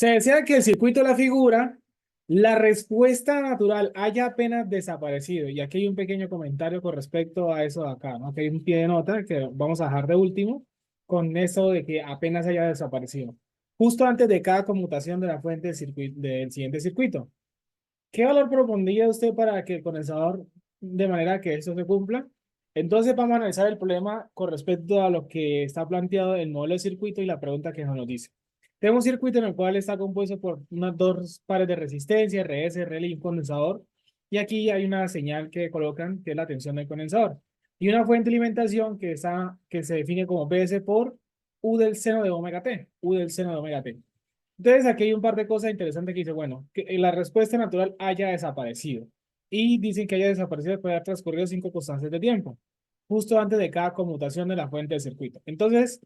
Se desea que el circuito de la figura, la respuesta natural haya apenas desaparecido. Y aquí hay un pequeño comentario con respecto a eso de acá, ¿no? Aquí hay un pie de nota que vamos a dejar de último con eso de que apenas haya desaparecido. Justo antes de cada conmutación de la fuente del siguiente circuito. ¿Qué valor propondría usted para que el condensador, de manera que esto se cumpla? Entonces vamos a analizar el problema con respecto a lo que está planteado el modelo de circuito y la pregunta que nos dice. Tenemos un circuito en el cual está compuesto por unas dos pares de resistencia, RS, RL y un condensador. Y aquí hay una señal que colocan, que es la tensión del condensador. Y una fuente de alimentación que se define como PS por U del seno de omega t. U del seno de omega t. Entonces, aquí hay un par de cosas interesantes que dice, bueno, que la respuesta natural haya desaparecido. Y dicen que haya desaparecido después de haber transcurrido 5 constantes de tiempo, justo antes de cada conmutación de la fuente del circuito. Entonces,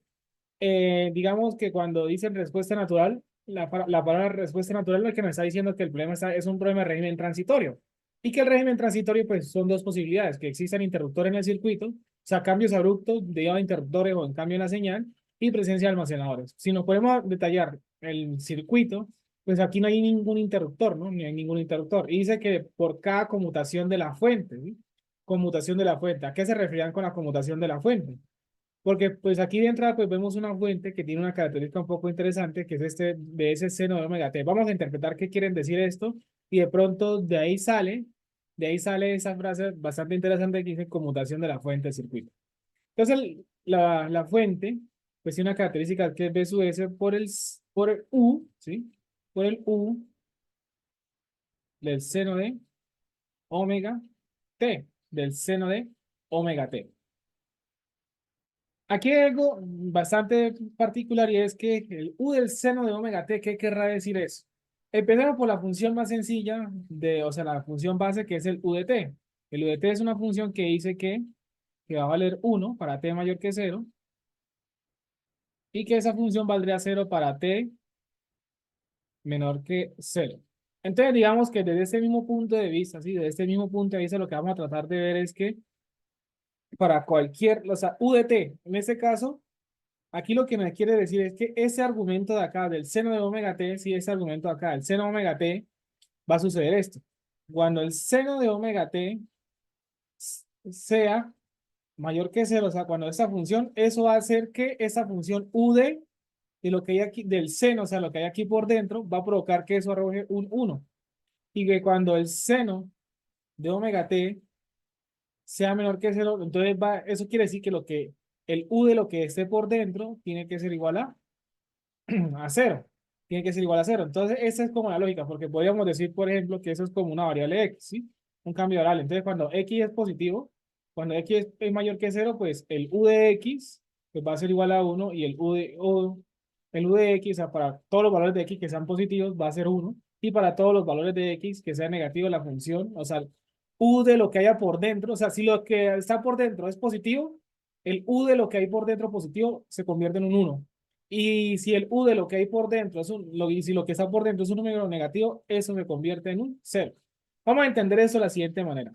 digamos que cuando dicen respuesta natural, la palabra respuesta natural lo que nos está diciendo que el problema es un problema de régimen transitorio. Y que el régimen transitorio, pues, son dos posibilidades, que existan interruptores en el circuito, o sea, cambios abruptos debido a interruptores o en cambio en la señal, y presencia de almacenadores. Si nos podemos detallar el circuito, pues aquí no hay ningún interruptor, ¿no? Ni hay ningún interruptor. Y dice que por cada conmutación de la fuente, ¿sí? Conmutación de la fuente. ¿A qué se referían con la conmutación de la fuente? Porque pues aquí de entrada pues vemos una fuente que tiene una característica un poco interesante que es este de ese seno de omega t. Vamos a interpretar qué quieren decir esto y de pronto de ahí sale esa frase bastante interesante que dice conmutación de la fuente del circuito. Entonces la fuente pues tiene una característica que es B sub S por el U, ¿sí? Por el U del seno de omega t, del seno de omega t. Aquí hay algo bastante particular y es que el U del seno de omega t, ¿qué querrá decir eso? Empezamos por la función más sencilla, o sea, la función base que es el U de t. El U de t es una función que dice que va a valer 1 para t mayor que 0 y que esa función valdría 0 para t menor que 0. Entonces, digamos que desde este mismo punto de vista, ¿sí? Desde este mismo punto de vista, lo que vamos a tratar de ver es que para cualquier, o sea, U de t, en este caso, aquí lo que me quiere decir es que ese argumento de acá, del seno de omega t, sí, ese argumento de acá, el seno de omega t, va a suceder esto. Cuando el seno de omega t sea mayor que 0, o sea, cuando esta función, eso va a hacer que esa función u de lo que hay aquí, del seno, o sea, lo que hay aquí por dentro, va a provocar que eso arroje un 1. Y que cuando el seno de omega t sea menor que 0, entonces eso quiere decir que el u de lo que esté por dentro tiene que ser igual a 0. Tiene que ser igual a 0. Entonces, esa es como la lógica, porque podríamos decir, por ejemplo, que eso es como una variable x, ¿sí? Un cambio de variable. Entonces, cuando x es positivo, cuando x es mayor que 0, pues el u de x pues va a ser igual a 1 y el u de x, o sea, para todos los valores de x que sean positivos, va a ser 1. Y para todos los valores de x que sean negativos, la función, o sea, u de lo que haya por dentro, o sea, si lo que está por dentro es positivo, el u de lo que hay por dentro positivo se convierte en un 1. Y si el U de lo que hay por dentro y si lo que está por dentro es un número negativo, eso se convierte en un cero. Vamos a entender eso de la siguiente manera.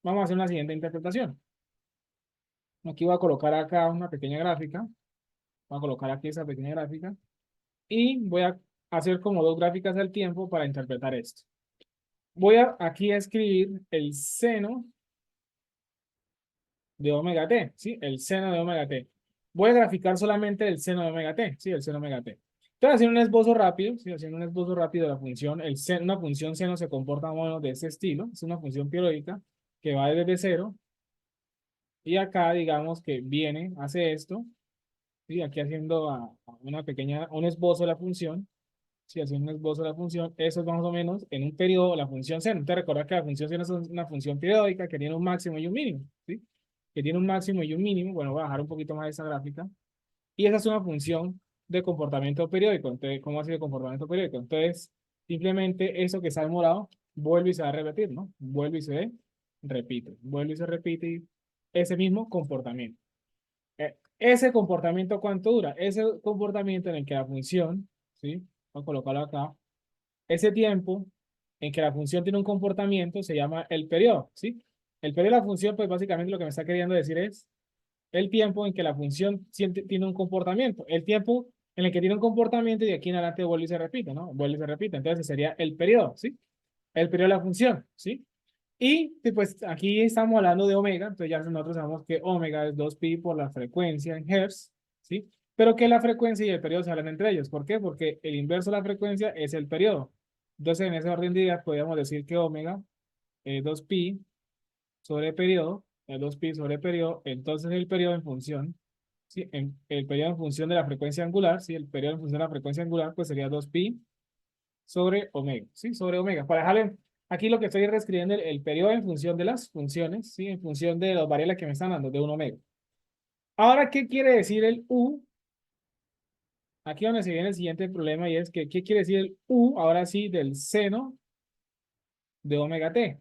Vamos a hacer una siguiente interpretación. Aquí voy a colocar acá una pequeña gráfica. Voy a colocar aquí esa pequeña gráfica. Y voy a hacer como dos gráficas al tiempo para interpretar esto. Voy a aquí a escribir el seno de omega t, ¿sí? El seno de omega t. Voy a graficar solamente el seno de omega t, ¿sí? El seno de omega t. Estoy haciendo un esbozo rápido, ¿sí? Haciendo un esbozo rápido de la función. Una función seno se comporta más o menos de este estilo. Es una función periódica que va desde cero. Y acá, digamos que viene, hace esto. ¿Sí? Aquí haciendo un esbozo de la función. Sí, haciendo un esbozo de la función. Eso es más o menos en un periodo la función seno. Te recuerda que la función seno es una función periódica que tiene un máximo y un mínimo, ¿sí? Que tiene un máximo y un mínimo. Bueno, voy a bajar un poquito más esa gráfica. Y esa es una función de comportamiento periódico. Entonces, ¿cómo ha sido el comportamiento periódico? Entonces, simplemente eso que está en morado vuelve y se va a repetir, ¿no? Vuelve y se repite. Vuelve y se repite ese mismo comportamiento. Ese comportamiento, ¿cuánto dura? Ese comportamiento en el que la función, ¿sí? Voy a colocarlo acá. Ese tiempo en que la función tiene un comportamiento se llama el periodo, ¿sí? El periodo de la función, pues básicamente lo que me está queriendo decir es el tiempo en que la función tiene un comportamiento. El tiempo en el que tiene un comportamiento y de aquí en adelante vuelve y se repite, ¿no? Vuelve y se repite. Entonces ese sería el periodo, ¿sí? El periodo de la función, ¿sí? Y pues aquí estamos hablando de omega, entonces ya nosotros sabemos que omega es 2pi por la frecuencia en hertz, ¿sí? Pero que la frecuencia y el periodo se hablan entre ellos. ¿Por qué? Porque el inverso de la frecuencia es el periodo. Entonces en ese orden de ideas podríamos decir que omega es 2pi sobre periodo, es 2pi sobre periodo, entonces el periodo en función, ¿sí? El periodo en función de la frecuencia angular, ¿sí? El periodo en función de la frecuencia angular, pues sería 2pi sobre omega, ¿sí? Sobre omega. Para dejarle aquí lo que estoy reescribiendo el periodo en función de las funciones, ¿sí? En función de las variables que me están dando, de 1 omega. Ahora, ¿qué quiere decir el U? Aquí donde se viene el siguiente problema y es que, ¿qué quiere decir el U? Ahora sí, del seno de omega t.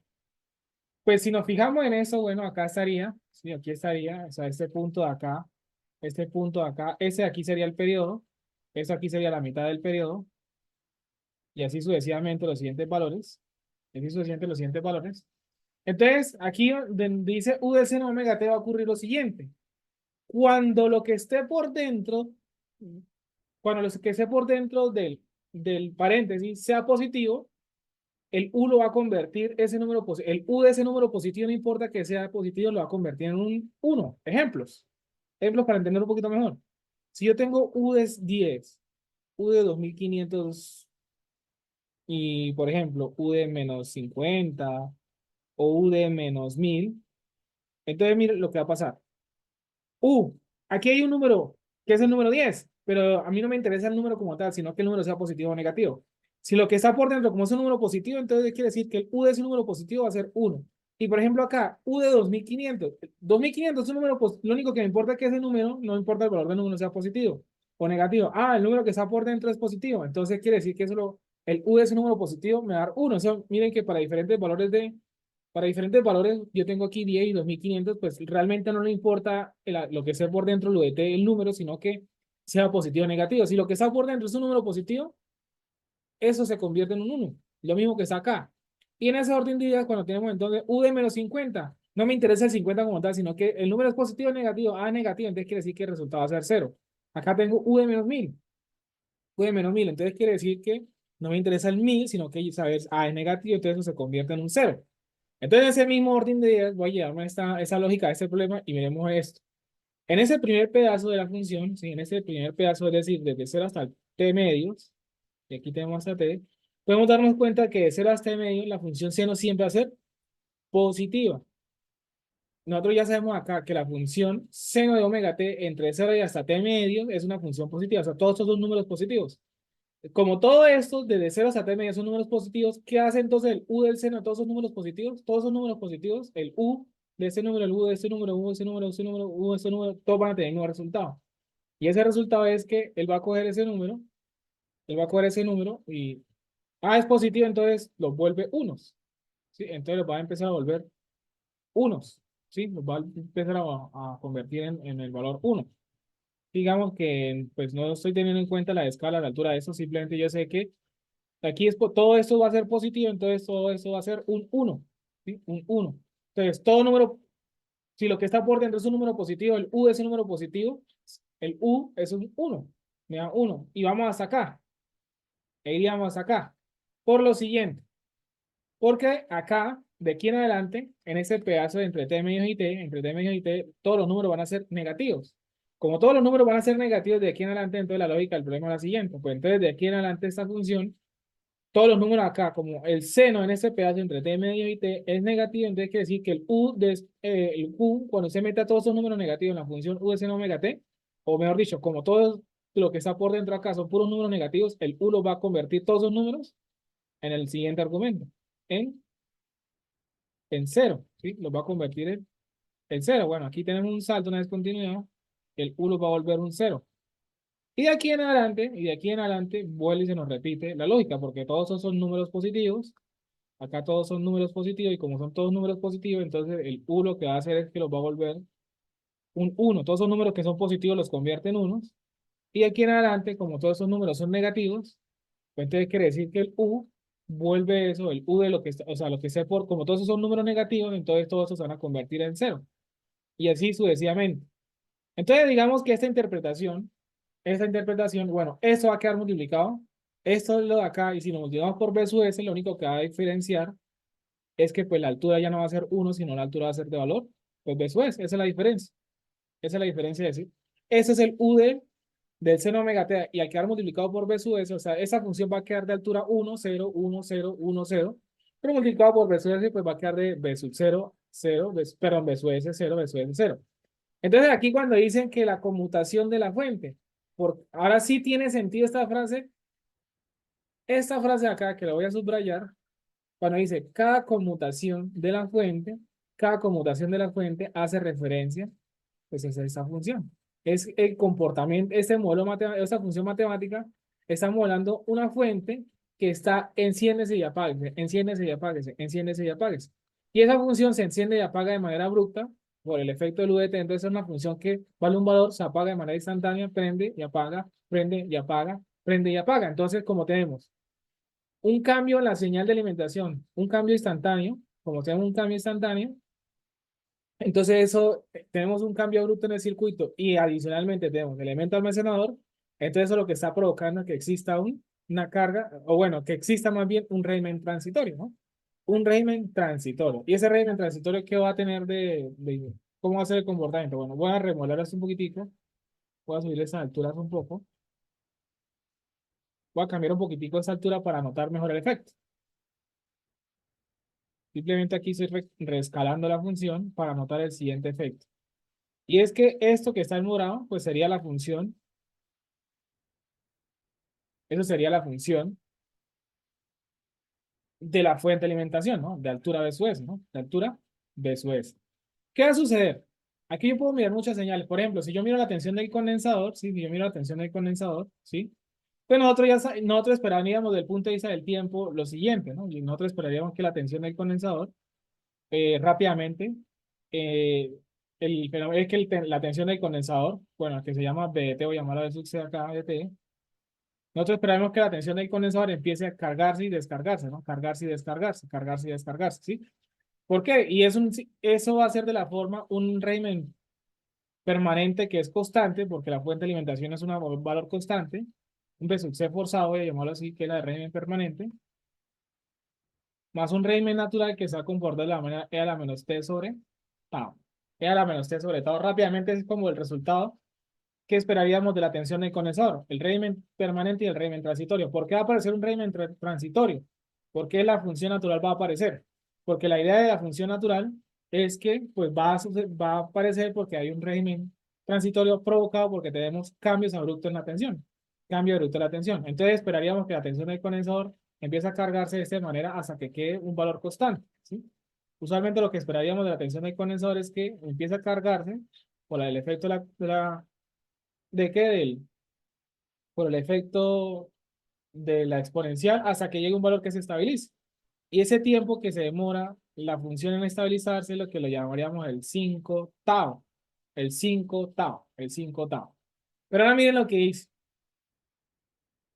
Pues si nos fijamos en eso, bueno, acá estaría, sí, aquí estaría, o sea, este punto de acá, ese de aquí sería el periodo, eso aquí sería la mitad del periodo, y así sucesivamente los siguientes valores, así sucesivamente los siguientes valores. Entonces, aquí donde dice U de seno omega t va a ocurrir lo siguiente. Cuando lo que esté por dentro, cuando lo que esté por dentro del paréntesis sea positivo, el U lo va a convertir ese número positivo. El U de ese número positivo, no importa que sea positivo, lo va a convertir en un 1. Ejemplos. Ejemplos para entender un poquito mejor. Si yo tengo U de 10, U de 2500 y, por ejemplo, U de menos 50 o U de menos 1000, entonces mire lo que va a pasar. Aquí hay un número que es el número 10, pero a mí no me interesa el número como tal, sino que el número sea positivo o negativo. Si lo que está por dentro, como es un número positivo, entonces quiere decir que el U de ese número positivo va a ser 1. Y por ejemplo acá, U de 2500. 2500 es un número, lo único que me importa es que ese número, no importa el valor del número sea positivo o negativo. Ah, el número que está por dentro es positivo. Entonces quiere decir que el U de ese número positivo me va a dar 1. O sea, miren que para diferentes valores, yo tengo aquí 10 y 2500, pues realmente no le importa lo que sea por dentro, lo de t, el número, sino que sea positivo o negativo. Si lo que está por dentro es un número positivo, eso se convierte en un 1, lo mismo que está acá. Y en ese orden de ideas, cuando tenemos entonces U de menos 50, no me interesa el 50 como tal, sino que el número es positivo o negativo, A es negativo, entonces quiere decir que el resultado va a ser 0. Acá tengo U de menos 1000, U de menos 1000, entonces quiere decir que no me interesa el 1000, sino que saber A es negativo, entonces eso se convierte en un 0. Entonces, en ese mismo orden de ideas, voy a llevarme esa lógica a este problema y miremos esto. En ese primer pedazo de la función, ¿sí? En ese primer pedazo, es decir, desde 0 hasta t medios, y aquí tenemos hasta t, podemos darnos cuenta que de 0 hasta t medios, la función seno siempre va a ser positiva. Nosotros ya sabemos acá que la función seno de omega t entre 0 y hasta t medios es una función positiva, o sea, todos estos son números positivos. Como todo esto, desde 0 hasta t medio son números positivos, ¿qué hace entonces el U del seno de todos esos números positivos? Todos esos números positivos, el U de ese número, el U de ese número, U de ese número, ese número, U de ese número, todos van a tener el mismo resultado. Y ese resultado es que él va a coger ese número, él va a coger ese número y A es positivo, entonces los vuelve unos, ¿sí? Entonces los va a empezar a volver unos, ¿sí? Los va a empezar a convertir en el valor 1. Digamos que pues no estoy teniendo en cuenta la escala, la altura de eso, simplemente yo sé que aquí todo esto va a ser positivo, entonces todo esto va a ser un 1, ¿sí? Un 1. Entonces, todo número, si lo que está por dentro es un número positivo, el U es un número positivo, el U es un 1, me da 1. Y vamos hasta acá, e iríamos hasta acá. Por lo siguiente, porque acá, de aquí en adelante, en ese pedazo de entre t medios y t, entre t medios y t, todos los números van a ser negativos. Como todos los números van a ser negativos de aquí en adelante, entonces la lógica del problema es la siguiente. Pues entonces, de aquí en adelante, esta función todos los números acá, como el seno en ese pedazo entre t medio y t es negativo, entonces quiere decir que el U, cuando se mete a todos esos números negativos en la función U de seno omega t, o mejor dicho, como todo lo que está por dentro acá son puros números negativos, el U lo va a convertir todos esos números en el siguiente argumento, en, en cero, ¿sí? Los va a convertir en cero. Bueno, aquí tenemos un salto, una descontinuidad, el U lo va a volver un cero. Y de aquí en adelante, vuelve y se nos repite la lógica, porque todos esos son números positivos. Acá todos son números positivos y como son todos números positivos, entonces el U lo que va a hacer es que los va a volver un 1. Todos esos números que son positivos los convierte en unos. Y aquí en adelante, como todos esos números son negativos, pues entonces quiere decir que el U vuelve eso, el U de lo que está, o sea, lo que sea como todos esos son números negativos, entonces todos esos se van a convertir en cero. Y así sucesivamente. Entonces digamos que esta interpretación esta interpretación, bueno, esto va a quedar multiplicado. Esto es lo de acá, y si lo multiplicamos por B sub S, lo único que va a diferenciar es que pues la altura ya no va a ser 1, sino la altura va a ser de valor, pues B sub S. Esa es la diferencia. Esa es la diferencia de decir. Ese es el U del seno omega t, y al quedar multiplicado por B sub S, o sea, esa función va a quedar de altura 1, 0, 1, 0, 1, 0, pero multiplicado por B sub S, pues va a quedar de B sub 0, 0, perdón, B sub S, 0, B sub S, 0. Entonces aquí cuando dicen que la conmutación de la fuente, ahora sí tiene sentido esta frase acá que la voy a subrayar, cuando dice cada conmutación de la fuente hace referencia, pues es esa función. Es el comportamiento, este modelo matemático, esta función matemática está modelando una fuente que está enciéndese y apáguese, enciéndese y apáguese, enciéndese y apáguese. Y esa función se enciende y apaga de manera abrupta por el efecto del UDT. Entonces es una función que vale un valor, se apaga de manera instantánea, prende y apaga, prende y apaga, prende y apaga. Entonces, como tenemos un cambio en la señal de alimentación, un cambio instantáneo, como tenemos un cambio instantáneo, entonces eso, tenemos un cambio abrupto en el circuito y adicionalmente tenemos elemento almacenador, entonces eso lo que está provocando es que exista una carga, o bueno, que exista más bien un régimen transitorio, ¿no? Un régimen transitorio. ¿Y ese régimen transitorio qué va a tener cómo va a ser el comportamiento? Bueno, voy a remodelar esto un poquitico, voy a subir esas alturas un poco, voy a cambiar un poquitico esa altura para notar mejor el efecto. Simplemente aquí estoy reescalando la función para notar el siguiente efecto. Y es que esto que está en morado, pues sería la función, eso sería la función de la fuente de alimentación, ¿no? De altura B sub S, ¿no? De altura B sub S. ¿Qué va a suceder? Aquí yo puedo mirar muchas señales. Por ejemplo, si yo miro la tensión del condensador, ¿sí? Si yo miro la tensión del condensador, ¿sí? Pues nosotros esperaríamos desde el punto de vista del tiempo lo siguiente, ¿no? Y nosotros esperaríamos que la tensión del condensador rápidamente, eh, el fenómeno es que la tensión del condensador, bueno, que se llama BDT, voy a llamarlo de sucede acá BDT, nosotros esperamos que la tensión del condensador empiece a cargarse y descargarse, ¿no? Cargarse y descargarse, cargarse y descargarse, ¿sí? ¿Por qué? Y eso va a ser de la forma un régimen permanente que es constante, porque la fuente de alimentación es un valor constante, un B sub C forzado, voy a llamarlo así, que es la de régimen permanente, más un régimen natural que se va a comportar de la manera E a la menos T sobre tau. E a la menos T sobre tau rápidamente es como el resultado que esperaríamos de la tensión del condensador, el régimen permanente y el régimen transitorio. ¿Por qué va a aparecer un régimen transitorio? ¿Por qué la función natural va a aparecer? Porque la idea de la función natural es que pues va a aparecer porque hay un régimen transitorio provocado porque tenemos cambios abruptos en la tensión. Cambio abrupto en la tensión. Entonces esperaríamos que la tensión del condensador empiece a cargarse de esta manera hasta que quede un valor constante, ¿sí? Usualmente lo que esperaríamos de la tensión del condensador es que empiece a cargarse por el efecto ¿de qué? Por el efecto de la exponencial hasta que llegue un valor que se estabilice. Y ese tiempo que se demora la función en estabilizarse es lo que lo llamaríamos el 5 tau. El 5 tau. El 5 tau. Pero ahora miren lo que dice.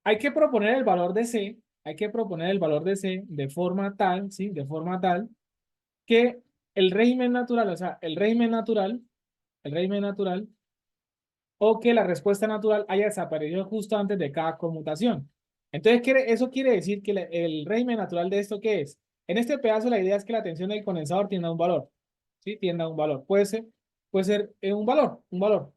Hay que proponer el valor de C. Hay que proponer el valor de C de forma tal, ¿sí? De forma tal que el régimen natural, o sea, el régimen natural o que la respuesta natural haya desaparecido justo antes de cada conmutación. Entonces, eso quiere decir que el régimen natural de esto, ¿qué es? En este pedazo, la idea es que la tensión del condensador tienda a un valor. ¿Sí? Tienda a un valor. Puede ser un valor.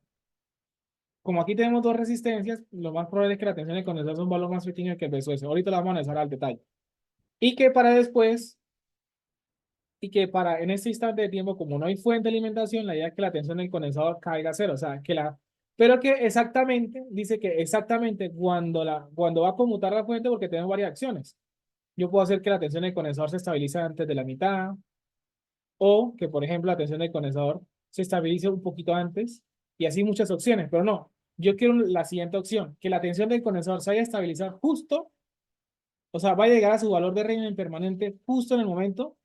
Como aquí tenemos dos resistencias, lo más probable es que la tensión del condensador es un valor más pequeño que el peso S. Ahorita lo vamos a analizar al detalle. Y que para después, en este instante de tiempo, como no hay fuente de alimentación, la idea es que la tensión del condensador caiga a cero, o sea, pero que exactamente, dice que exactamente cuando va a conmutar la fuente, porque tenemos varias acciones. Yo puedo hacer que la tensión del condensador se estabilice antes de la mitad, o que, por ejemplo, la tensión del condensador se estabilice un poquito antes, y así muchas opciones, pero no. Yo quiero la siguiente opción, que la tensión del condensador se vaya a estabilizar justo, o sea, va a llegar a su valor de régimen permanente justo en el momento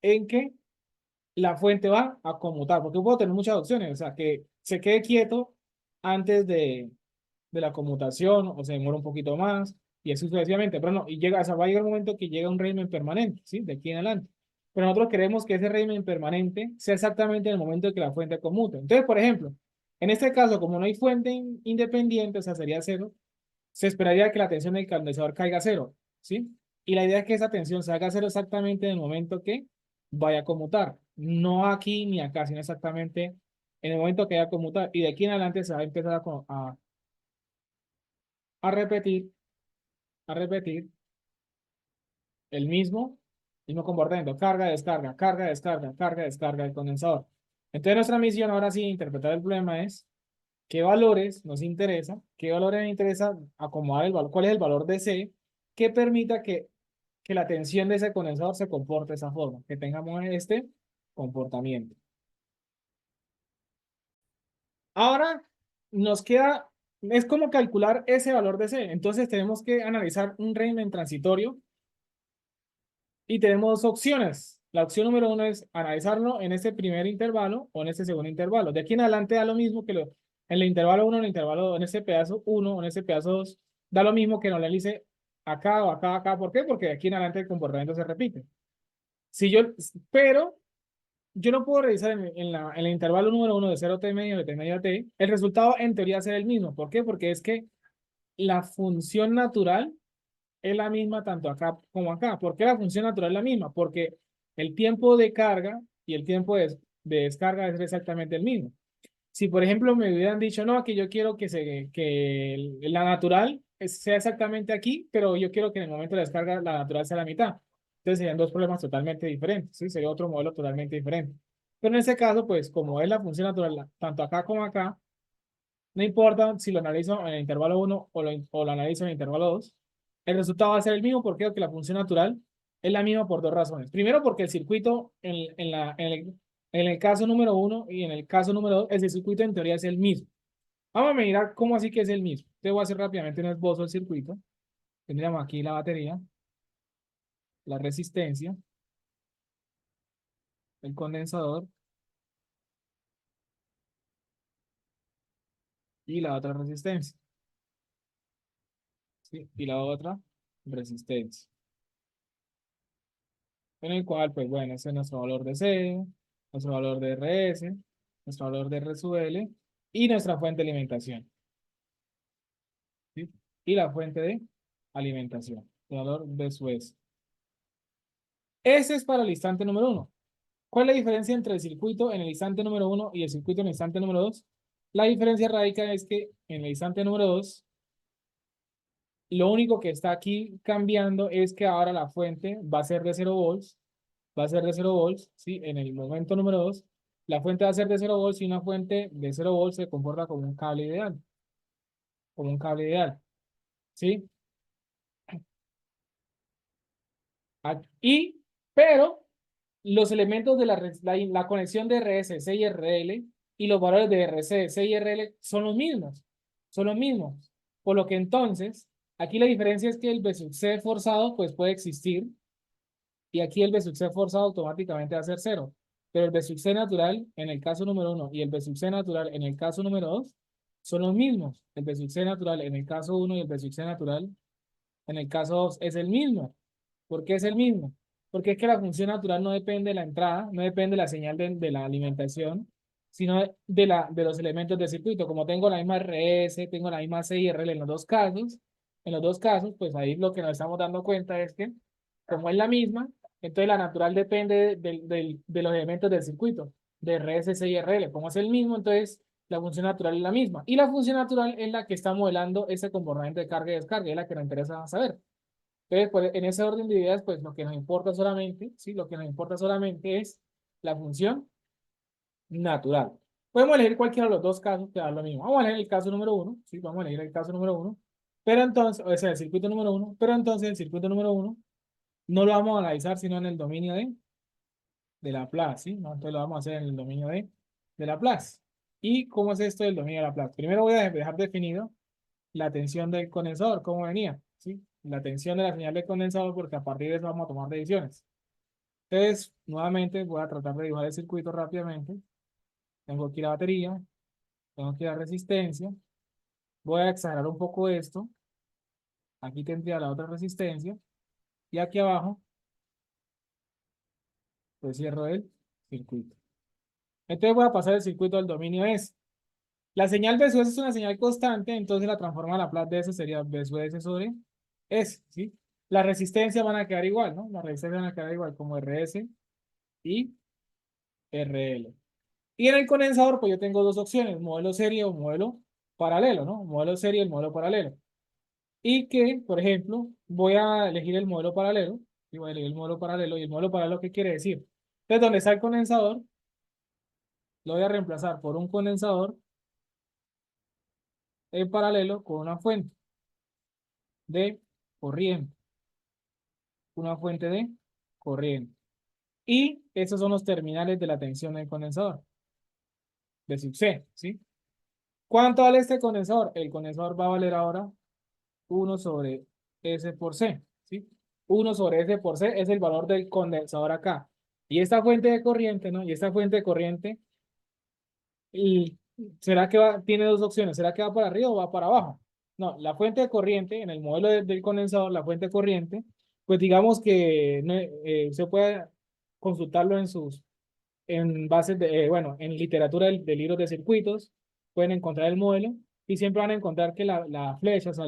en que la fuente va a conmutar, porque puedo tener muchas opciones, o sea, que se quede quieto antes de la conmutación o se demora un poquito más y así sucesivamente, pero no, o sea, va a llegar un momento que llega un régimen permanente, ¿sí? De aquí en adelante. Pero nosotros queremos que ese régimen permanente sea exactamente en el momento en que la fuente conmute. Entonces, por ejemplo, En este caso, como no hay fuente independiente, o sea, sería cero, se esperaría que la tensión del condensador caiga a cero, ¿sí? Y la idea es que esa tensión se haga a cero exactamente en el momento que vaya a conmutar. No aquí ni acá, sino exactamente en el momento que vaya a conmutar. Y de aquí en adelante se va a empezar a repetir, a repetir el mismo comportamiento. Carga, descarga, carga, descarga, carga, descarga del condensador. Entonces nuestra misión ahora sí, interpretar el problema es qué valores nos interesa, qué valores nos interesa acomodar el valor, cuál es el valor de C que permita que la tensión de ese condensador se comporte de esa forma, que tengamos este comportamiento. Ahora nos queda, es como calcular ese valor de C. Entonces tenemos que analizar un régimen transitorio y tenemos dos opciones. La opción número uno es analizarlo en este primer intervalo o en este segundo intervalo. De aquí en adelante da lo mismo que en el intervalo 1, en el intervalo, en ese pedazo 1, o en ese pedazo 2, da lo mismo que no le analice acá o acá, acá. ¿Por qué? Porque de aquí en adelante el comportamiento se repite. Si yo, pero yo no puedo revisar en el intervalo número uno de 0t medio, de t medio a t, el resultado en teoría va a ser el mismo. ¿Por qué? Porque es que la función natural es la misma tanto acá como acá. ¿Por qué la función natural es la misma? Porque el tiempo de carga y el tiempo de descarga es exactamente el mismo. Si, por ejemplo, me hubieran dicho, no, que yo quiero que la natural sea exactamente aquí, pero yo quiero que en el momento de descarga la natural sea la mitad. Entonces serían dos problemas totalmente diferentes, ¿sí? Sería otro modelo totalmente diferente. Pero en ese caso, pues, como es la función natural, tanto acá como acá, no importa si lo analizo en el intervalo uno o lo analizo en el intervalo 2, el resultado va a ser el mismo porque la función natural es la misma por dos razones. Primero, porque el circuito en el caso número uno y en el caso número 2, el circuito en teoría es el mismo. Vamos a mirar cómo así que es el mismo. Te voy a hacer rápidamente un esbozo del circuito. Tendríamos aquí la batería, la resistencia, el condensador y la otra resistencia, ¿sí? Y la otra resistencia. En el cual, pues bueno, ese es nuestro valor de C, nuestro valor de RS, nuestro valor de RSUL y nuestra fuente de alimentación, ¿sí? Y la fuente de alimentación, el valor de su S. Ese es para el instante número uno. ¿Cuál es la diferencia entre el circuito en el instante número uno y el circuito en el instante número dos? La diferencia radica es que en el instante número dos, lo único que está aquí cambiando es que ahora la fuente va a ser de 0 volts, va a ser de 0 volts, ¿sí? En el momento número 2, la fuente va a ser de 0 volts y una fuente de 0 volts se comporta como un cable ideal, como un cable ideal, ¿sí? Y, pero los elementos de la conexión de RS, C y RL y los valores de RC, C y RL son los mismos. Por lo que entonces, aquí la diferencia es que el B sub C forzado pues puede existir y aquí el B sub C forzado automáticamente va a ser cero. Pero el B sub C natural en el caso número uno y el B sub C natural en el caso número dos son los mismos. El B sub C natural en el caso uno y el B sub C natural en el caso 2 es el mismo. ¿Por qué es el mismo? Porque es que la función natural no depende de la entrada, no depende de la señal de la alimentación, sino de los elementos del circuito. Como tengo la misma RS, tengo la misma CIRL en los dos casos, pues ahí lo que nos estamos dando cuenta es que, como es la misma, entonces la natural depende de los elementos del circuito, de RS, CIRL. Como es el mismo, entonces la función natural es la misma. Y la función natural es la que está modelando ese comportamiento de carga y descarga, es la que nos interesa saber. Entonces, pues, en ese orden de ideas, pues lo que nos importa solamente, ¿sí? Lo que nos importa solamente es la función natural. Podemos elegir cualquiera de los dos casos que da lo mismo. Vamos a elegir el caso número uno, ¿sí? Vamos a elegir el caso número uno. Pero entonces, o sea, el circuito número uno, pero entonces el circuito número uno no lo vamos a analizar sino en el dominio de Laplace, ¿sí? ¿No? Entonces lo vamos a hacer en el dominio de Laplace. ¿Y cómo es esto del dominio de Laplace? Primero voy a dejar definido la tensión del condensador, cómo venía, ¿sí? La tensión de la señal del condensador, porque a partir de eso vamos a tomar decisiones. Entonces, nuevamente voy a tratar de dibujar el circuito rápidamente. Tengo aquí la batería, tengo aquí la resistencia. Voy a exagerar un poco esto. Aquí tendría la otra resistencia. Y aquí abajo, pues cierro el circuito. Entonces voy a pasar el circuito al dominio S. La señal B sub S es una señal constante, entonces la transforma a Laplace de S sería B sub S sobre S, ¿sí? Las resistencias van a quedar igual, ¿no? Las resistencias van a quedar igual como RS y RL. Y en el condensador, pues yo tengo dos opciones, modelo serie o modelo paralelo, ¿no? Modelo serie y el modelo paralelo. Y que, por ejemplo, voy a elegir el modelo paralelo, y voy a elegir el modelo paralelo, y el modelo paralelo, ¿qué quiere decir? Entonces, donde está el condensador, lo voy a reemplazar por un condensador en paralelo con una fuente de corriente, una fuente de corriente. Y esos son los terminales de la tensión del condensador, de sub C, ¿sí? ¿Cuánto vale este condensador? El condensador va a valer ahora 1/S por C, ¿sí? 1/S por C es el valor del condensador acá. Y esta fuente de corriente, ¿no? Y esta fuente de corriente, y ¿será que tiene dos opciones? ¿Será que va para arriba o va para abajo? No, la fuente de corriente, en el modelo del condensador, la fuente de corriente, pues digamos que se puede consultarlo en bases de, bueno, en literatura de libros de circuitos, pueden encontrar el modelo y siempre van a encontrar que la flecha, o sea,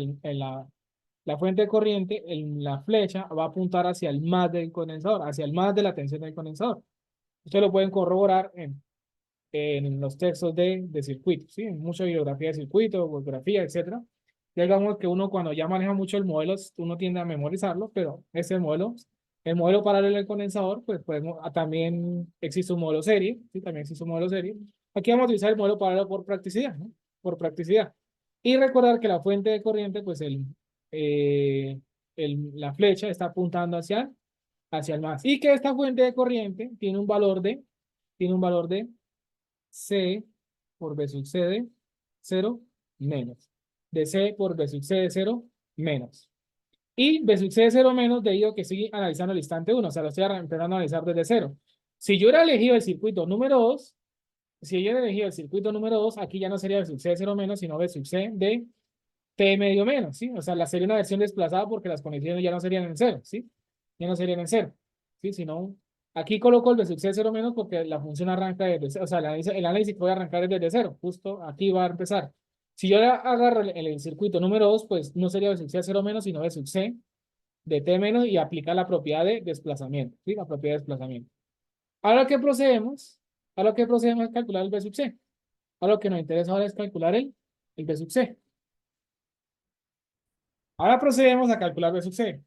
la fuente de corriente, la flecha va a apuntar hacia el más del condensador, hacia el más de la tensión del condensador. Ustedes lo pueden corroborar en los textos de circuitos, ¿sí? En mucha bibliografía de circuitos, bibliografía, etcétera. Ya digamos que uno cuando ya maneja mucho el modelo, uno tiende a memorizarlo, pero ese modelo, el modelo paralelo del condensador, pues podemos, también existe un modelo serie, ¿sí? También existe un modelo serie. Aquí vamos a utilizar el modelo paralelo por practicidad, ¿no? Por practicidad. Y recordar que la fuente de corriente, pues eh, la flecha está apuntando hacia el más. Y que esta fuente de corriente tiene un valor de C por B sub C de 0 menos. De C por B sub C de 0 menos. Y B sub C de 0 menos debido a que estoy analizando el instante 1, o sea, lo estoy empezando a analizar desde 0. Si yo hubiera elegido el circuito número 2, si yo hubiera elegido el circuito número 2, aquí ya no sería B sub C de 0 menos, sino B sub C de T medio menos, ¿sí? O sea, sería una versión desplazada porque las condiciones ya no serían en 0, ¿sí? Ya no serían en 0, ¿sí? Sino, aquí coloco el de suceso 0 menos porque la función arranca desde 0, o sea, el análisis que voy a arrancar es desde 0, justo aquí va a empezar. Si yo agarro el circuito número 2, pues no sería de suceso 0 menos, sino de sub C de T menos y aplica la propiedad de desplazamiento, ¿sí? La propiedad de desplazamiento. Ahora que procedemos, a calcular el B sub C. Ahora lo que nos interesa ahora es calcular el B sub C. Ahora procedemos a calcular B sub C.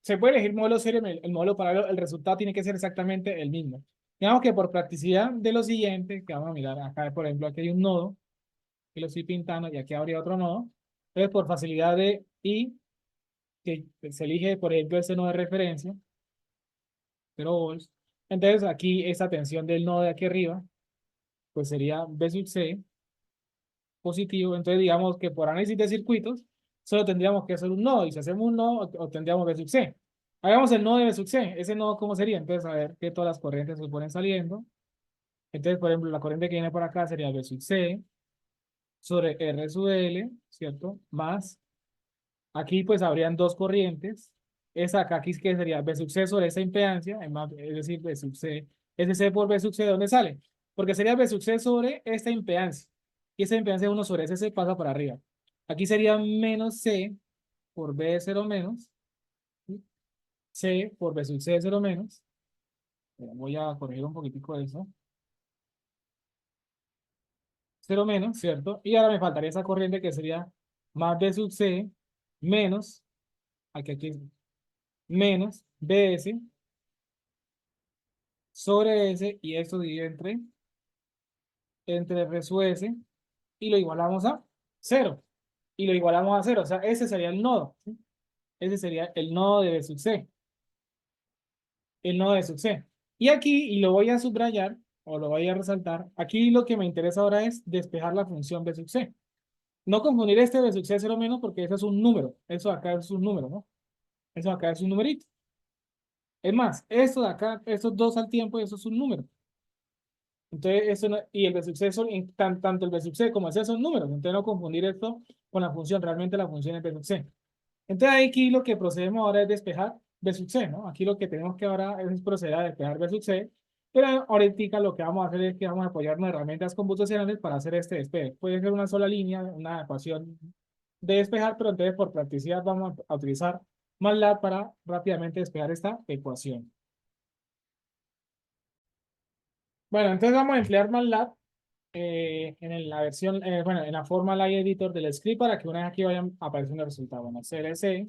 Se puede elegir modelo serie, el modelo paralelo, el resultado tiene que ser exactamente el mismo. Digamos que por practicidad de lo siguiente, que vamos a mirar acá, por ejemplo, aquí hay un nodo, que lo estoy pintando, y aquí habría otro nodo. Entonces, por facilidad de que se elige, por ejemplo, ese nodo de referencia, 0 volts. Entonces, aquí esta tensión del nodo de aquí arriba, pues sería B sub C positivo. Entonces, digamos que por análisis de circuitos, solo tendríamos que hacer un nodo. Y si hacemos un nodo, obtendríamos B sub C. Hagamos el nodo de B sub C. Ese nodo, ¿cómo sería? Entonces, a ver que todas las corrientes se ponen saliendo. Entonces, por ejemplo, la corriente que viene por acá sería B sub C sobre R sub L, ¿cierto? Más, aquí pues habrían dos corrientes. Esa acá, aquí que sería B sub C sobre esa impedancia, es decir, B sub C. Ese C por B sub C, ¿de dónde sale? Porque sería B sub C sobre esta impedancia. Y esa impedancia 1 sobre ese C pasa para arriba. Aquí sería menos C por B de 0 menos. ¿Sí? C por B sub C de 0 menos. Voy a corregir un poquitico eso. 0 menos, ¿cierto? Y ahora me faltaría esa corriente que sería más B sub C menos, aquí menos BS sobre S y esto divide entre R sub S y lo igualamos a 0. Y lo igualamos a 0, o sea, ese sería el nodo, ¿sí? Ese sería el nodo de B sub C, el nodo de sub C. Y aquí, y lo voy a subrayar, o lo voy a resaltar, aquí lo que me interesa ahora es despejar la función B sub C. No confundir este B sub C 0 menos porque eso es un número, eso acá es un número, ¿no? Eso acá es un numerito. Es más, esto de acá, estos dos al tiempo, eso es un número. Entonces, eso y el B sub C, tanto el B sub C como ese son números. Entonces, no confundir esto con la función. Realmente la función es B sub C. Entonces, aquí lo que procedemos ahora es despejar B sub C, ¿no? Aquí lo que tenemos que ahora es proceder a despejar B sub C. Pero ahorita lo que vamos a hacer es que vamos a apoyarnos en herramientas computacionales para hacer este despeje. Puede ser una sola línea, una ecuación de despejar, pero entonces por practicidad vamos a utilizar MATLAB para rápidamente despejar esta ecuación. Bueno, entonces vamos a emplear MATLAB la versión, bueno, en la forma Live Editor del script para que una vez aquí vayan apareciendo el resultado. Bueno, CLC,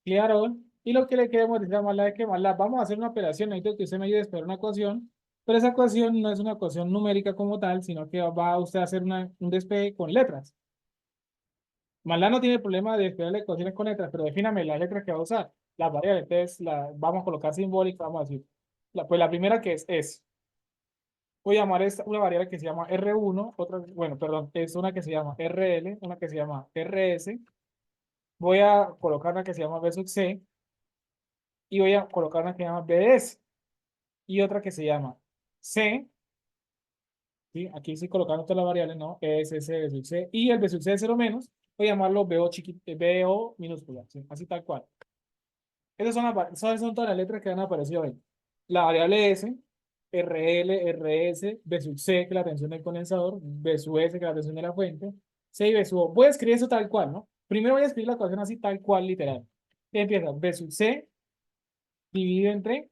clear all, y lo que le queremos decir a MATLAB es que MATLAB, vamos a hacer una operación, necesito que usted me ayude a despejar una ecuación, pero esa ecuación no es una ecuación numérica como tal, sino que va usted a hacer un despeje con letras. MATLAB no tiene problema de despejar las ecuaciones con letras, pero defíname las letras que va a usar, las variables, entonces vamos a colocar simbólica, vamos a decir, pues la primera que es. Voy a llamar esta una variable que se llama R1, otra, bueno, perdón, es una que se llama RL, una que se llama RS. Voy a colocar una que se llama B sub C y voy a colocar una que se llama BS y otra que se llama C. ¿Sí? Aquí estoy colocando todas las variables, ¿no? ESS, B sub C y el B sub C de 0 menos. Voy a llamarlo BO, BO minúscula, ¿sí? Así tal cual. Esas son todas las letras que han aparecido ahí. La variable S, RL, RS, B sub C, que es la tensión del condensador, B sub S, que es la tensión de la fuente, C y B sub O. Voy a escribir eso tal cual, ¿no? Primero voy a escribir la ecuación así tal cual, literal. Y empieza B sub C dividido entre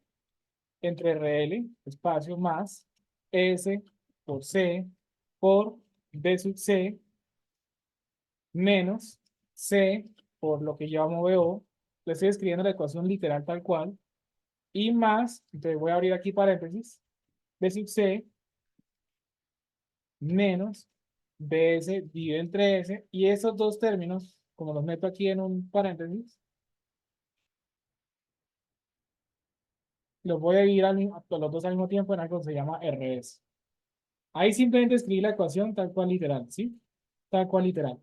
RL, espacio, más S por C por B sub C menos C por lo que llamo BO. Le estoy escribiendo la ecuación literal tal cual y más, entonces voy a abrir aquí paréntesis, B sub C menos BS dividido entre S, y esos dos términos, como los meto aquí en un paréntesis, los voy a dividir los dos al mismo tiempo en algo que se llama RS. Ahí simplemente escribí la ecuación tal cual literal, ¿sí? Tal cual literal.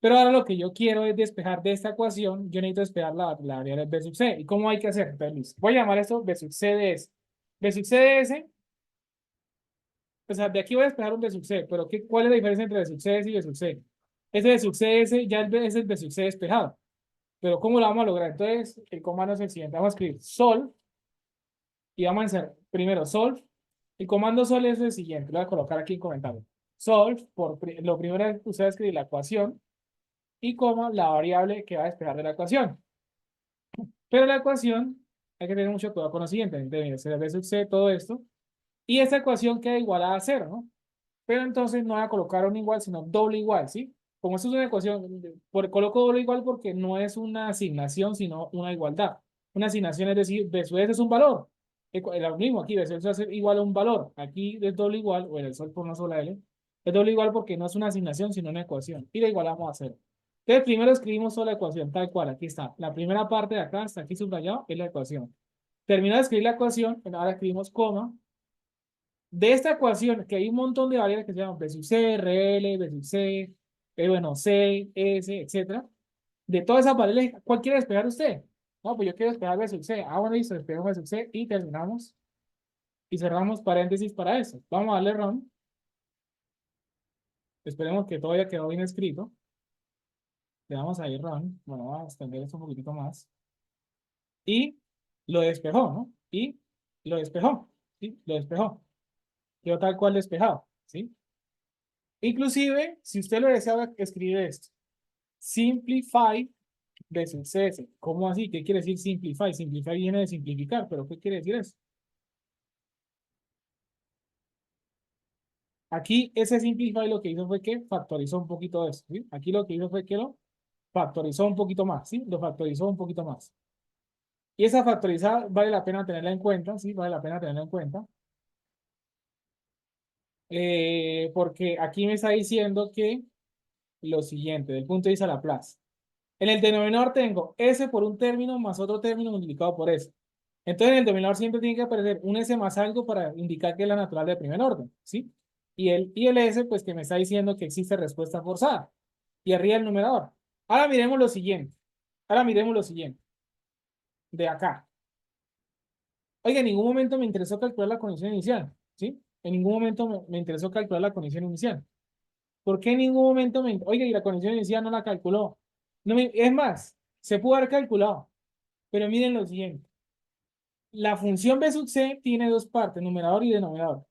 Pero ahora lo que yo quiero es despejar de esta ecuación, yo necesito despejar la variable B sub C. ¿Y cómo hay que hacer? Entonces, listo. Voy a llamar esto B sub C de S. B sub C de S. O sea, de aquí voy a despejar un B sub C, pero ¿cuál es la diferencia entre B sub C y B sub C? Ese B sub C, ya es el B sub C despejado. Pero ¿cómo lo vamos a lograr? Entonces, el comando es el siguiente. Vamos a escribir sol y vamos a hacer primero solve. El comando sol es el siguiente. Lo voy a colocar aquí en comentario. Solve, lo primero es usted escribir la ecuación y coma la variable que va a despejar de la ecuación. Pero la ecuación, hay que tener mucho cuidado con lo siguiente. Entonces, mire, B sub C, todo esto. Y esta ecuación queda igualada a cero, ¿no? Pero entonces no voy a colocar un igual, sino doble igual, ¿sí? Como esto es una ecuación, coloco doble igual porque no es una asignación, sino una igualdad. Una asignación es decir, B sub S es un valor. Lo mismo aquí, B sub S es igual a un valor. Aquí es doble igual, o en el sol por una sola L, es doble igual porque no es una asignación, sino una ecuación. Y la igualamos a cero. Entonces, primero escribimos solo la ecuación, tal cual, aquí está. La primera parte de acá, hasta aquí subrayado, es la ecuación. Terminó de escribir la ecuación, ahora escribimos coma, de esta ecuación, que hay un montón de variables que se llaman B sub C, RL, B sub C, bueno, C, S, etcétera. De todas esas variables, ¿cuál quiere despejar usted? No, pues yo quiero despejar B sub C. Ah, bueno, listo, despejamos B sub C y terminamos y cerramos paréntesis para eso. Vamos a darle run. Esperemos que todo haya quedado bien escrito. Le damos ahí run. Bueno, vamos a extender esto un poquitito más. Y lo despejó, ¿no? Y lo despejó. ¿Sí? Lo despejó. Quedó tal cual despejado. ¿Sí? Inclusive, si usted lo desea escribir esto, simplify de suceso. ¿Cómo así? ¿Qué quiere decir simplify? Simplify viene de simplificar, pero ¿qué quiere decir eso? Aquí ese simplify lo que hizo fue que factorizó un poquito eso, ¿sí? Aquí lo que hizo fue que lo factorizó un poquito más, ¿sí? Lo factorizó un poquito más. Y esa factorizada vale la pena tenerla en cuenta, ¿sí? Vale la pena tenerla en cuenta. Porque aquí me está diciendo que lo siguiente, del punto de vista de Laplace. En el denominador tengo S por un término más otro término multiplicado por S. Entonces en el denominador siempre tiene que aparecer un S más algo para indicar que es la natural de primer orden, ¿sí? Y el S, pues que me está diciendo que existe respuesta forzada. Y arriba el numerador. Ahora miremos lo siguiente. Ahora miremos lo siguiente. De acá. Oiga, en ningún momento me interesó calcular la condición inicial, ¿sí? En ningún momento me interesó calcular la condición inicial. ¿Por qué en ningún momento Oiga, y la condición inicial no la calculó? Es más, se pudo haber calculado. Pero miren lo siguiente. La función B sub C tiene dos partes, numerador y denominador.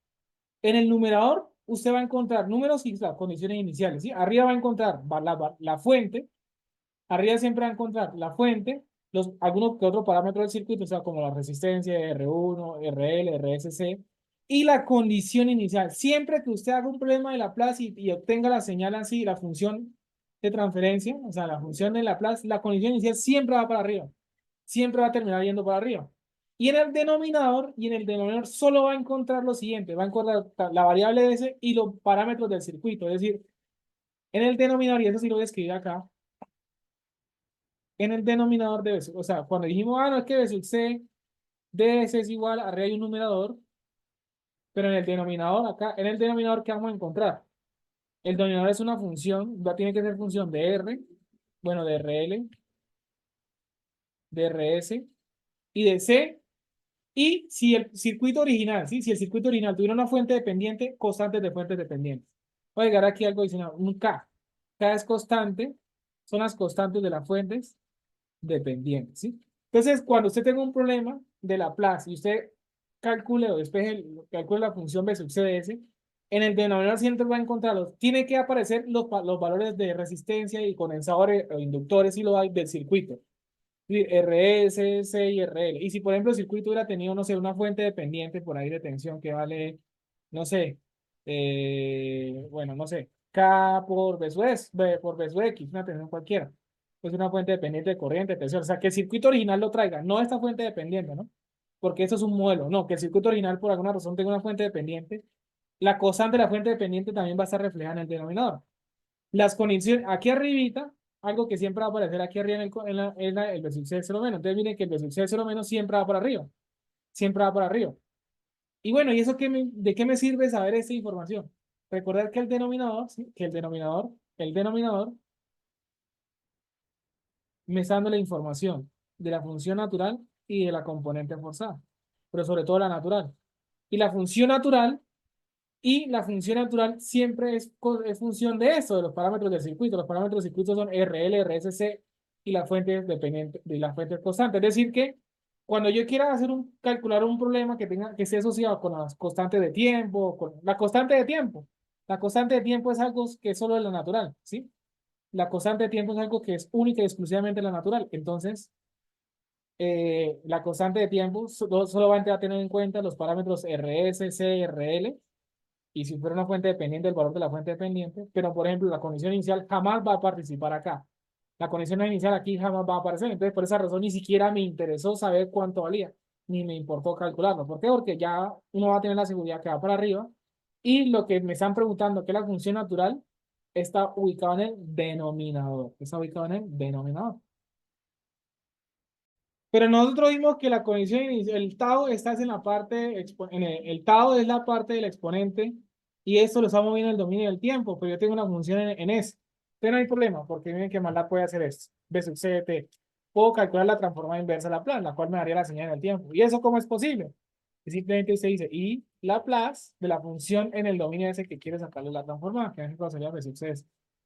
En el numerador, usted va a encontrar números y las condiciones iniciales, ¿sí? Arriba va a encontrar la fuente, arriba siempre va a encontrar la fuente, algunos que otros parámetros del circuito, o sea, como la resistencia, R1, RL, RSC, y la condición inicial. Siempre que usted haga un problema de Laplace y obtenga la señal así, la función de transferencia, o sea, la función de Laplace, la condición inicial siempre va para arriba. Siempre va a terminar yendo para arriba. Y en el denominador solo va a encontrar lo siguiente, va a encontrar la variable S y los parámetros del circuito. Es decir, en el denominador, y eso sí lo voy a escribir acá, en el denominador de B sub, o sea, cuando dijimos, no, es que B sub C de S es igual, arriba hay un numerador, pero en el denominador, acá, en el denominador, ¿qué vamos a encontrar? El denominador es una función, tiene que ser función de R, bueno, de RL, de RS y de C. Y si el circuito original, ¿sí? Si el circuito original tuviera una fuente dependiente, constantes de fuentes dependientes. Voy a llegar aquí algo adicional, un K. K es constante, son las constantes de las fuentes dependientes, ¿sí? Entonces, cuando usted tenga un problema de Laplace y usted calcule o despeje, calcule la función B sub C de S, en el denominador siempre va a encontrarlos. Tiene que aparecer los valores de resistencia y condensadores o inductores y lo hay del circuito. RS, C y RL. Y si, por ejemplo, el circuito hubiera tenido, no sé, una fuente dependiente por ahí de tensión que vale, no sé, bueno, no sé, K por B sub S, B por B sub X, una tensión cualquiera. Pues una fuente dependiente de corriente, tensión. O sea, que el circuito original lo traiga, no esta fuente dependiente, ¿no? Porque eso es un modelo. No, que el circuito original por alguna razón tenga una fuente dependiente. La constante de la fuente dependiente también va a estar reflejada en el denominador. Las condiciones, aquí arribita, algo que siempre va a aparecer aquí arriba el B sub C cero menos. Entonces miren que el B sub C cero menos siempre va para arriba. Siempre va para arriba. Y bueno, ¿y eso de qué me sirve saber esta información? Recordar que el denominador, ¿sí? Que el denominador me está dando la información de la función natural y de la componente forzada. Pero sobre todo la natural. Y la función natural siempre es función de eso, de los parámetros del circuito. Los parámetros del circuito son RL, RSC y las fuentes dependientes de las fuentes constantes. Es decir, que cuando yo quiera calcular un problema que esté asociado con las constantes de tiempo, con la constante de tiempo es algo que es solo de la natural, ¿sí? La constante de tiempo es algo que es única y exclusivamente la natural. Entonces, la constante de tiempo solo va a tener en cuenta los parámetros RS, C, RL y si fuera una fuente dependiente, el valor de la fuente dependiente, pero por ejemplo, la condición inicial jamás va a participar acá. La condición inicial aquí jamás va a aparecer, entonces por esa razón ni siquiera me interesó saber cuánto valía, ni me importó calcularlo. ¿Por qué? Porque ya uno va a tener la seguridad que va para arriba y lo que me están preguntando, que la función natural está ubicada en el denominador, está ubicado en el denominador. Pero nosotros vimos que la condición inicial, el tau está en la parte, el tau es la parte del exponente y esto lo estamos viendo en el dominio del tiempo, pero yo tengo una función en S. Entonces no hay problema, porque miren que MATLAB puede hacer esto. B sub CT. Puedo calcular la transformada inversa de Laplace, la cual me daría la señal en el tiempo. ¿Y eso cómo es posible? Y simplemente se dice, y Laplace de la función en el dominio ese que quiere sacarle la transformada, que en este caso sería B sub C.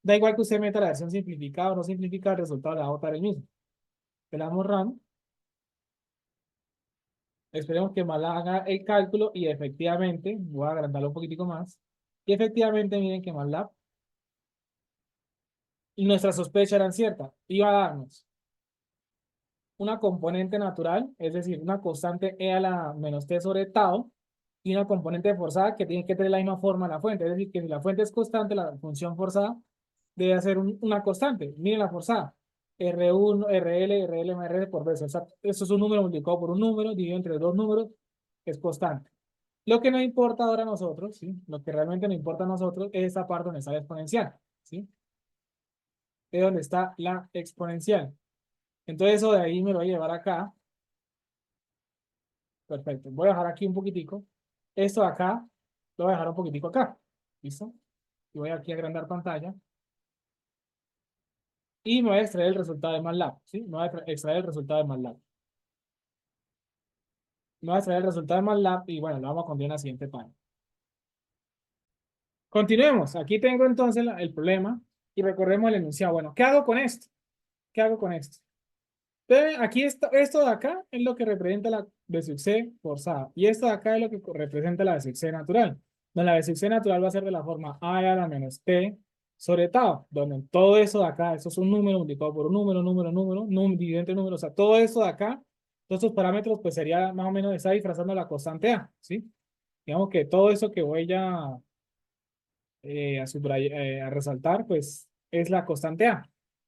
Da igual que usted meta la versión simplificada o no simplificada, el resultado le va a botar el mismo. Le damos run. Esperemos que MATLAB haga el cálculo y efectivamente, voy a agrandarlo un poquitico más, y efectivamente miren que MATLAB, y nuestra sospecha eran ciertas, iba a darnos una componente natural, es decir, una constante E a la menos T sobre tau, y una componente forzada que tiene que tener la misma forma de la fuente, es decir, que si la fuente es constante, la función forzada debe ser una constante. Miren la forzada, R1, RL, RL más RL por vez. O sea, eso es un número multiplicado por un número, dividido entre dos números, es constante. Lo que nos importa ahora a nosotros, ¿sí? Lo que realmente nos importa a nosotros es esta parte donde está la exponencial, ¿sí? Es donde está la exponencial. Entonces eso de ahí me lo voy a llevar acá. Perfecto. Voy a dejar aquí un poquitico. Esto de acá, lo voy a dejar un poquitico acá. ¿Listo? Y voy aquí a agrandar pantalla. Y me voy a extraer el resultado de MATLAB, ¿sí? Me voy a extraer el resultado de MATLAB. Me voy a extraer el resultado de MATLAB y bueno, lo vamos a continuar en la siguiente página. Continuemos. Aquí tengo entonces el problema y recordemos el enunciado. Bueno, ¿qué hago con esto? ¿Qué hago con esto? Entonces, aquí esto de acá es lo que representa de sub C por SA. Y esto de acá es lo que representa la de sub C natural. Donde la de sub C natural va a ser de la forma A a la menos T sobre tau, donde todo eso de acá, eso es un número multiplicado por un número, dividido entre números, o sea, todo eso de acá, todos estos parámetros, pues sería más o menos está disfrazando la constante A, ¿sí? Digamos que todo eso que voy ya a subrayar, a resaltar, pues es la constante A.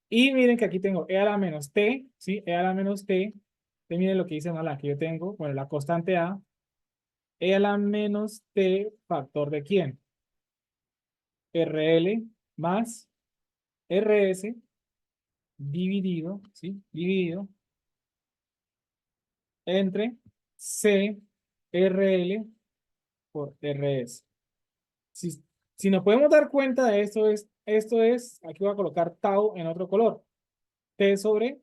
Y miren que aquí tengo E a la menos T, ¿sí? E a la menos T. Y miren lo que dice mal, aquí yo tengo, bueno, la constante A, E a la menos T, factor de quién? RL más RS dividido, ¿sí? Dividido entre CRL por RS. Si nos podemos dar cuenta de esto es, aquí voy a colocar tau en otro color, T sobre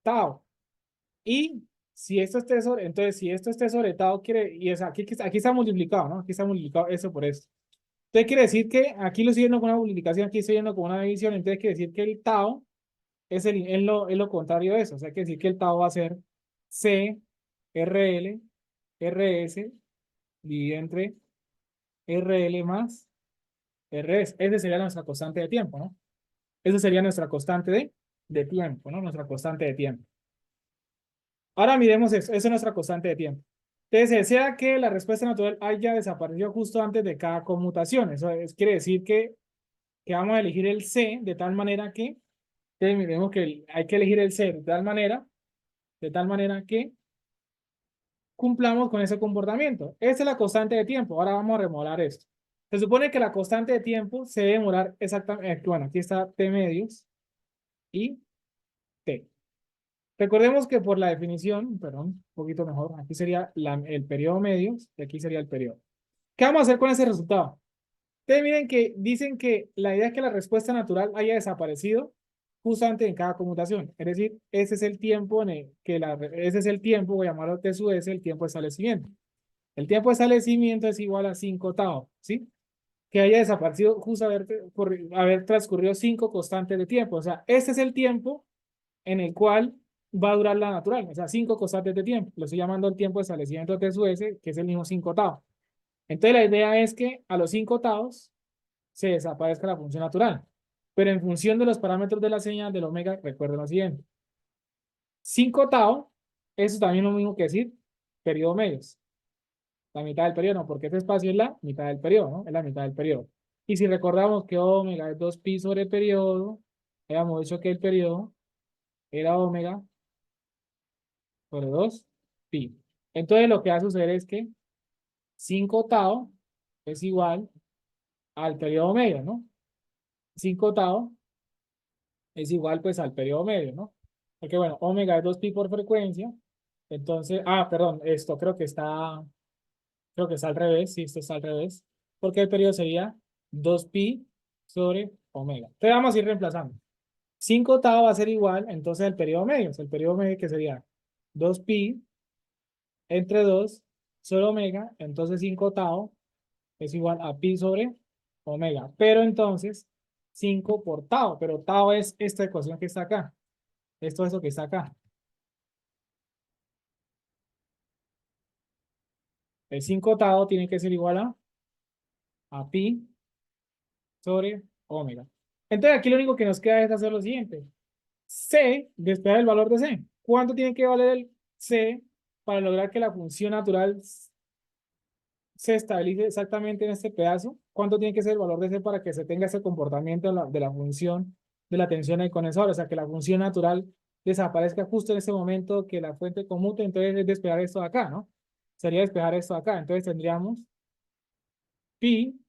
tau. Y si esto es T sobre, entonces si esto es T sobre tau, quiere, y es aquí está multiplicado, ¿no? Aquí está multiplicado eso por esto. Entonces quiere decir que aquí lo estoy viendo con una multiplicación, aquí estoy viendo con una división, entonces quiere decir que el tau es lo contrario de eso. O sea, quiere decir que el tau va a ser C, RL, RS, dividido entre RL más RS. Esa sería nuestra constante de tiempo, ¿no? Esa sería nuestra constante de tiempo, ¿no? Nuestra constante de tiempo. Ahora miremos eso. Esa es nuestra constante de tiempo. Entonces, se desea que la respuesta natural haya desaparecido justo antes de cada conmutación. Quiere decir que vamos a elegir el C de tal manera que, entonces miremos que hay que elegir el C de tal manera que cumplamos con ese comportamiento. Esa es la constante de tiempo. Ahora vamos a remodelar esto. Se supone que la constante de tiempo se debe demorar exactamente, bueno, aquí está T medios y T. Recordemos que por la definición, perdón, un poquito mejor, aquí sería el periodo medios y aquí sería el periodo. ¿Qué vamos a hacer con ese resultado? Ustedes miren que dicen que la idea es que la respuesta natural haya desaparecido justamente en cada conmutación. Es decir, ese es el tiempo ese es el tiempo, voy a llamarlo T sub S, el tiempo de establecimiento. El tiempo de establecimiento es igual a 5 tau, ¿sí? Que haya desaparecido justo haber transcurrido 5 constantes de tiempo. O sea, este es el tiempo en el cual va a durar la natural. O sea, 5 constantes de tiempo. Lo estoy llamando el tiempo de establecimiento de T sub S, que es el mismo 5 tau. Entonces, la idea es que a los 5 taus se desaparezca la función natural. Pero en función de los parámetros de la señal del omega, recuerden lo siguiente. 5 tau, eso también es lo mismo que decir periodo medios. La mitad del periodo, no, porque este espacio es la mitad del periodo, ¿no? Es la mitad del periodo. Y si recordamos que omega es 2pi sobre periodo, habíamos dicho que el periodo era omega sobre 2pi. Entonces lo que va a suceder es que 5 tau es igual al periodo medio, ¿no? 5 tau es igual pues al periodo medio, ¿no? Porque bueno, omega es 2pi por frecuencia. Entonces, perdón, esto creo que está al revés, sí, esto está al revés. Porque el periodo sería 2pi sobre omega. Entonces vamos a ir reemplazando. 5 tau va a ser igual, entonces el periodo medio. El periodo medio que sería 2pi entre 2 sobre omega. Entonces 5 tau es igual a pi sobre omega. Pero entonces 5 por tau. Pero tau es esta ecuación que está acá. Esto es lo que está acá. El 5 tau tiene que ser igual a pi sobre omega. Entonces aquí lo único que nos queda es hacer lo siguiente. C, despejar el valor de C. ¿Cuánto tiene que valer el C para lograr que la función natural se estabilice exactamente en este pedazo? ¿Cuánto tiene que ser el valor de C para que se tenga ese comportamiento de la función de la tensión del condensador? O sea, que la función natural desaparezca justo en ese momento que la fuente conmute. Entonces es despejar esto de acá, ¿no? Sería despejar esto de acá. Entonces tendríamos pi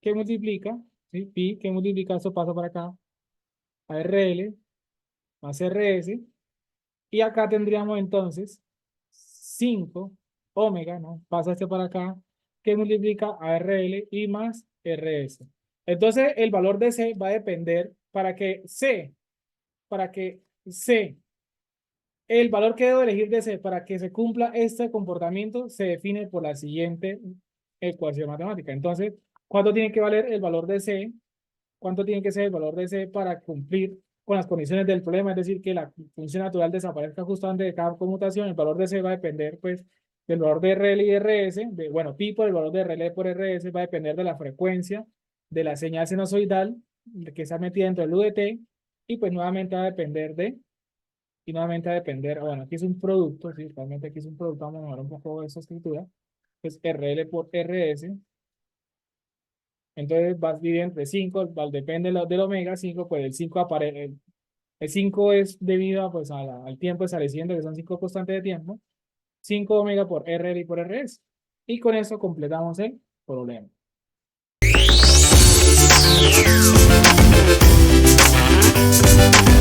que multiplica, ¿sí? Pi que multiplica, esto pasa para acá, a RL más RS. Y acá tendríamos entonces 5 omega, ¿no? Pasa este para acá, que multiplica a RL y más RS. Entonces, el valor de C va a depender para que C, el valor que debo elegir de C para que se cumpla este comportamiento se define por la siguiente ecuación matemática. Entonces, ¿cuánto tiene que valer el valor de C? ¿Cuánto tiene que ser el valor de C para cumplir con las condiciones del problema, es decir, que la función natural desaparezca justo antes de cada conmutación. El valor de C va a depender, pues, del valor de RL y RS, bueno, pi por el valor de RL por RS va a depender de la frecuencia de la señal sinusoidal que está metida dentro del UDT, y pues nuevamente va a depender bueno, aquí es un producto, sí, realmente aquí es un producto, vamos a mejorar un poco esa escritura, es RL por RS, entonces vas a dividir entre 5, depende del omega, 5, pues el 5 aparece, el 5 es debido a, pues, al tiempo estableciendo, que son 5 constantes de tiempo, 5 omega por RL y por RS, y con eso completamos el problema.